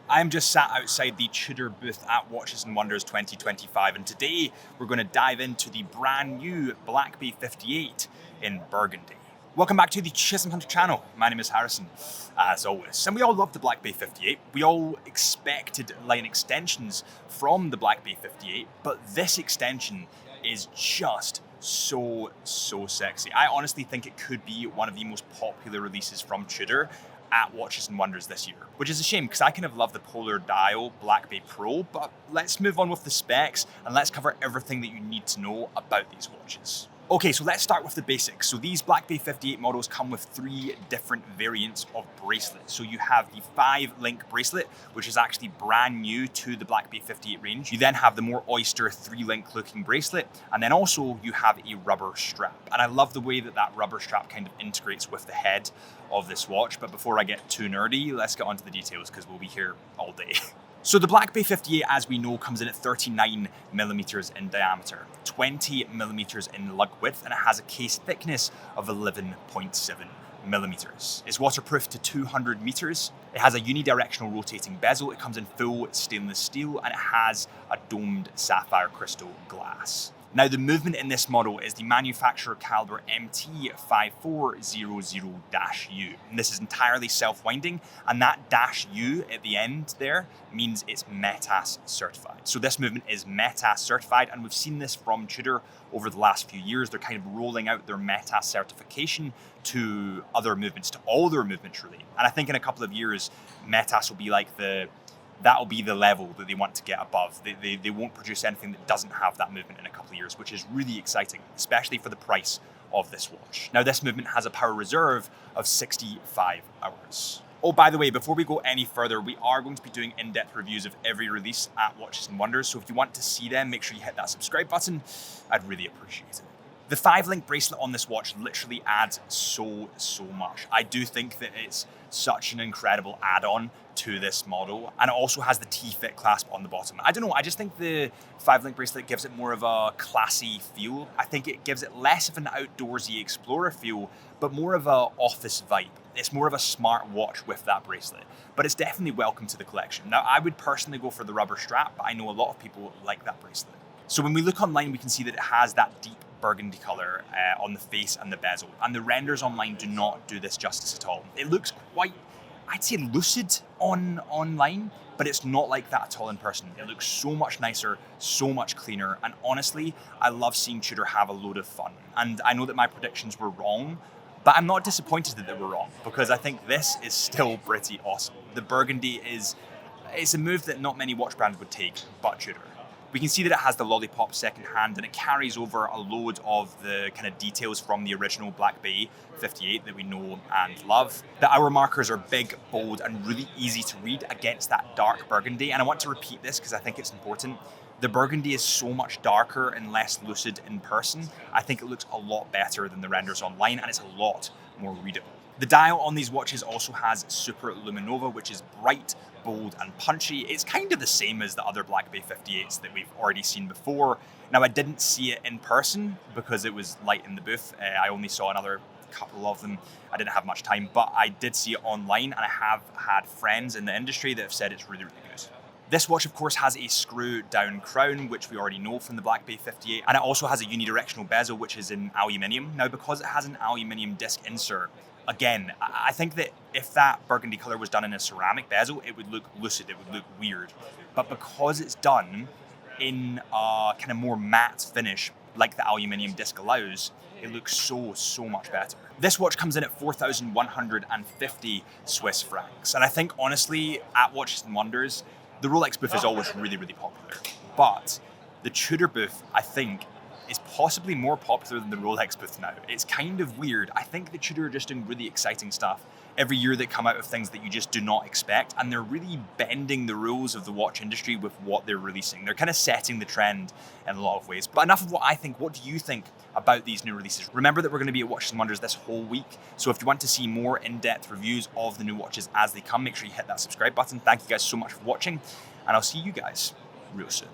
I'm just sat outside the Tudor booth at Watches and Wonders 2025, and today we're going to dive into the brand new Black Bay 58 in Burgundy. Welcome back to the Chisholm Hunter channel. My name is Harrison, as always. And we all love the Black Bay 58. We all expected line extensions from the Black Bay 58, but this extension is just so sexy. I honestly think it could be one of the most popular releases from Tudor at Watches and Wonders this year, which is a shame because I kind of love the polar dial Black Bay Pro, but let's move on with the specs and let's cover everything that you need to know about these watches. Okay, so let's start with the basics. So these Black Bay 58 models come with 3 different variants of bracelet. So you have the 5-link bracelet, which is actually brand new to the Black Bay 58 range. You then have the more oyster 3-link looking bracelet, and then also you have a rubber strap. And I love the way that that rubber strap kind of integrates with the head of this watch. But before I get too nerdy, let's get onto the details because we'll be here all day. So the Black Bay 58, as we know, comes in at 39 millimeters in diameter, 20 millimeters in lug width, and it has a case thickness of 11.7 millimeters. It's waterproof to 200 meters. It has a unidirectional rotating bezel. It comes in full stainless steel, and it has a domed sapphire crystal glass. Now, the movement in this model is the manufacturer caliber MT5400-U. And this is entirely self-winding, and that -U at the end there means it's METAS certified. So this movement is METAS certified, and we've seen this from Tudor over the last few years. They're kind of rolling out their METAS certification to other movements, to all their movements really. And I think in a couple of years, METAS will be like that'll be the level that they want to get above. They won't produce anything that doesn't have that movement in a couple of years, which is really exciting, especially for the price of this watch. Now, this movement has a power reserve of 65 hours. Oh, by the way, before we go any further, we are going to be doing in-depth reviews of every release at Watches and Wonders, so if you want to see them, make sure you hit that subscribe button. I'd really appreciate it. The 5-link bracelet on this watch literally adds so much. I do think that it's such an incredible add-on to this model, and it also has the T-fit clasp on the bottom. I don't know, I just think the 5-link bracelet gives it more of a classy feel. I think it gives it less of an outdoorsy explorer feel, but more of a office vibe. It's more of a smart watch with that bracelet, but it's definitely welcome to the collection. Now, I would personally go for the rubber strap, but I know a lot of people like that bracelet. So when we look online, we can see that it has that deep burgundy color on the face and the bezel, and the renders online do not do this justice at all. It looks quite, I'd say, lucid online, but it's not like that at all in person. It looks so much nicer, so much cleaner, and honestly, I love seeing Tudor have a load of fun. And I know that my predictions were wrong, but I'm not disappointed that they were wrong, because I think this is still pretty awesome. The burgundy it's a move that not many watch brands would take, but Tudor. We can see that it has the lollipop second hand, and it carries over a load of the kind of details from the original Black Bay 58 that we know and love. The hour markers are big, bold, and really easy to read against that dark burgundy. And I want to repeat this because I think it's important. The burgundy is so much darker and less lucid in person. I think it looks a lot better than the renders online, and it's a lot more readable. The dial on these watches also has Super Luminova, which is bright, bold, and punchy. It's kind of the same as the other Black Bay 58s that we've already seen before. Now, I didn't see it in person because it was light in the booth. I only saw another couple of them. I didn't have much time, but I did see it online, and I have had friends in the industry that have said it's really good. This watch, of course, has a screw-down crown, which we already know from the Black Bay 58, and it also has a unidirectional bezel, which is in aluminium. Now, because it has an aluminium disc insert, again, I think that if that burgundy color was done in a ceramic bezel, it would look lucid, it would look weird. But because it's done in a kind of more matte finish, like the aluminium disc allows, it looks so much better. This watch comes in at 4,150 Swiss francs. And I think, honestly, at Watches and Wonders, the Rolex booth is always really popular. But the Tudor booth, I think, is possibly more popular than the Rolex booth now. It's kind of weird. I think that Tudor are just doing really exciting stuff every year. They come out of things that you just do not expect, and they're really bending the rules of the watch industry with what they're releasing. They're kind of setting the trend in a lot of ways. But enough of what I think. What do you think about these new releases? Remember that we're going to be at Watches and Wonders this whole week, so if you want to see more in-depth reviews of the new watches as they come, make sure you hit that subscribe button. Thank you guys so much for watching, and I'll see you guys real soon.